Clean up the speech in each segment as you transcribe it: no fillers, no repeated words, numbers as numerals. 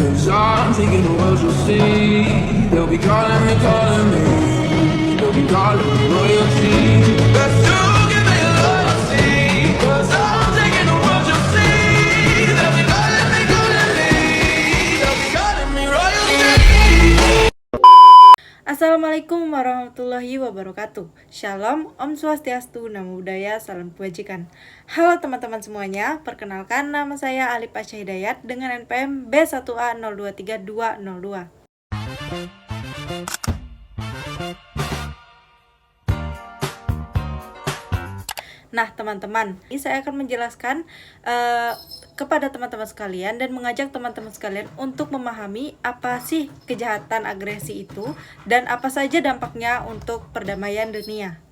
'cause I'm taking the world, you'll see. They'll be calling me, they'll be calling me royalty. Let's do give me loyalty, 'cause I'm taking the world, you'll see. They'll be calling me, they'll be calling me royalty. Assalamualaikum warahmatullahi wabarakatuh. Shalom, Om Swastiastu, Namo Buddhaya, Salam Kebajikan. Halo teman-teman semuanya, perkenalkan nama saya Alif Asya Hidayat dengan NPM B1A023202. Nah teman-teman, ini saya akan menjelaskan kepada teman-teman sekalian dan mengajak teman-teman sekalian untuk memahami apa sih kejahatan agresi itu dan apa saja dampaknya untuk perdamaian dunia.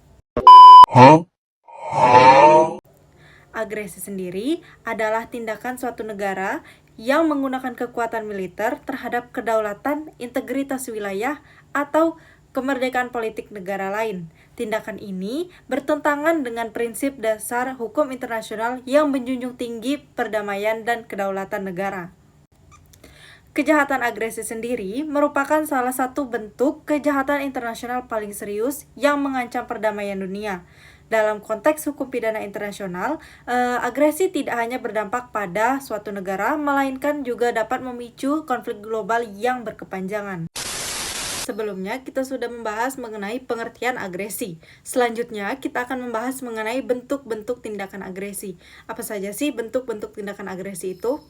Agresi sendiri adalah tindakan suatu negara yang menggunakan kekuatan militer terhadap kedaulatan, integritas wilayah, atau kemerdekaan politik negara lain. Tindakan ini bertentangan dengan prinsip dasar hukum internasional yang menjunjung tinggi perdamaian dan kedaulatan negara. Kejahatan agresi sendiri merupakan salah satu bentuk kejahatan internasional paling serius yang mengancam perdamaian dunia. Dalam konteks hukum pidana internasional, agresi tidak hanya berdampak pada suatu negara, melainkan juga dapat memicu konflik global yang berkepanjangan. Sebelumnya kita sudah membahas mengenai pengertian agresi. Selanjutnya kita akan membahas mengenai bentuk-bentuk tindakan agresi. Apa saja sih bentuk-bentuk tindakan agresi itu?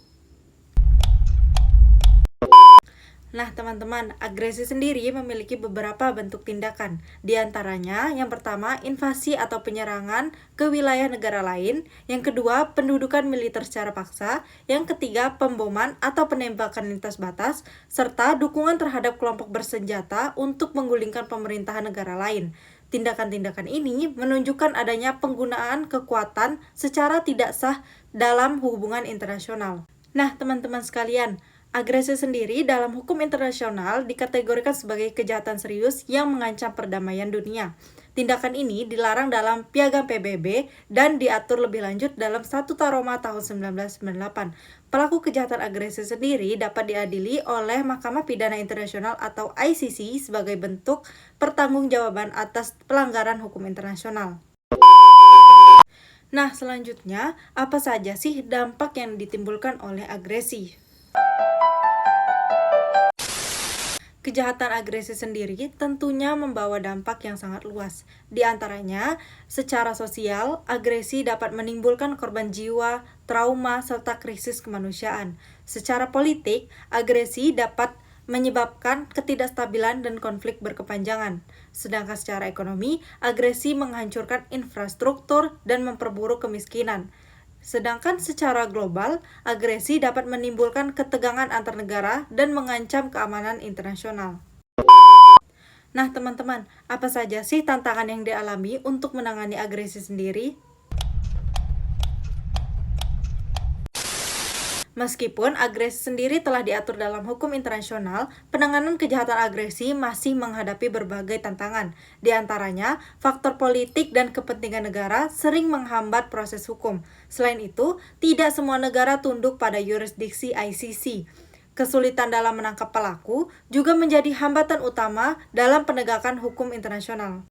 Nah teman-teman, agresi sendiri memiliki beberapa bentuk tindakan. Di antaranya, yang pertama, invasi atau penyerangan ke wilayah negara lain. Yang kedua, pendudukan militer secara paksa. Yang ketiga, pemboman atau penembakan lintas batas. Serta dukungan terhadap kelompok bersenjata untuk menggulingkan pemerintahan negara lain. Tindakan-tindakan ini menunjukkan adanya penggunaan kekuatan secara tidak sah dalam hubungan internasional. Nah teman-teman sekalian, agresi sendiri dalam hukum internasional dikategorikan sebagai kejahatan serius yang mengancam perdamaian dunia. Tindakan ini dilarang dalam Piagam PBB dan diatur lebih lanjut dalam Statuta Roma tahun 1998. Pelaku kejahatan agresi sendiri dapat diadili oleh Mahkamah Pidana Internasional atau ICC sebagai bentuk pertanggungjawaban atas pelanggaran hukum internasional. Nah, selanjutnya, apa saja sih dampak yang ditimbulkan oleh agresi? Kejahatan agresi sendiri tentunya membawa dampak yang sangat luas. Di antaranya, secara sosial, agresi dapat menimbulkan korban jiwa, trauma, serta krisis kemanusiaan. Secara politik, agresi dapat menyebabkan ketidakstabilan dan konflik berkepanjangan. Sedangkan secara ekonomi, agresi menghancurkan infrastruktur dan memperburuk kemiskinan. Sedangkan secara global, agresi dapat menimbulkan ketegangan antar negara dan mengancam keamanan internasional. Nah teman-teman, apa saja sih tantangan yang dialami untuk menangani agresi sendiri? Meskipun agresi sendiri telah diatur dalam hukum internasional, penanganan kejahatan agresi masih menghadapi berbagai tantangan. Di antaranya, faktor politik dan kepentingan negara sering menghambat proses hukum. Selain itu, tidak semua negara tunduk pada yurisdiksi ICC. Kesulitan dalam menangkap pelaku juga menjadi hambatan utama dalam penegakan hukum internasional.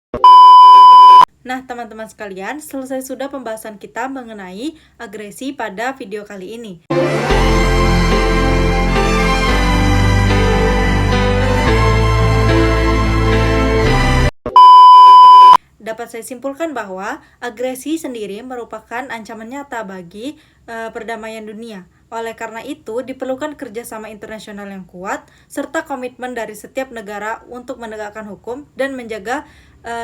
Nah teman-teman sekalian, selesai sudah pembahasan kita mengenai agresi pada video kali ini. Dapat saya simpulkan bahwa agresi sendiri merupakan ancaman nyata bagi perdamaian dunia. Oleh karena itu, diperlukan kerjasama internasional yang kuat, serta komitmen dari setiap negara untuk menegakkan hukum dan menjaga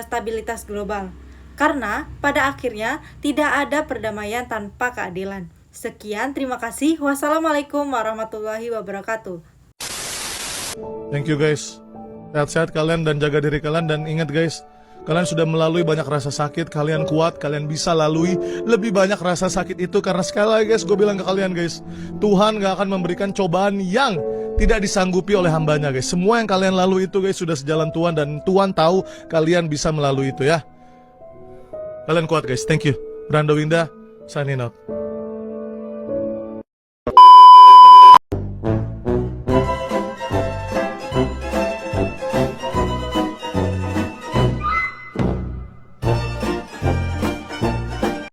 stabilitas global. Karena pada akhirnya tidak ada perdamaian tanpa keadilan. Sekian, terima kasih. Wassalamualaikum warahmatullahi wabarakatuh. Thank you guys. Sehat-sehat kalian dan jaga diri kalian. Dan ingat guys, kalian sudah melalui banyak rasa sakit. Kalian kuat, kalian bisa lalui lebih banyak rasa sakit itu. Karena sekali lagi guys, gue bilang ke kalian guys, Tuhan gak akan memberikan cobaan yang tidak disanggupi oleh hambanya guys. Semua yang kalian lalui itu guys sudah sejalan Tuhan. Dan Tuhan tahu kalian bisa melalui itu ya. Kalian kuat guys, thank you. Brando Winda, signing out.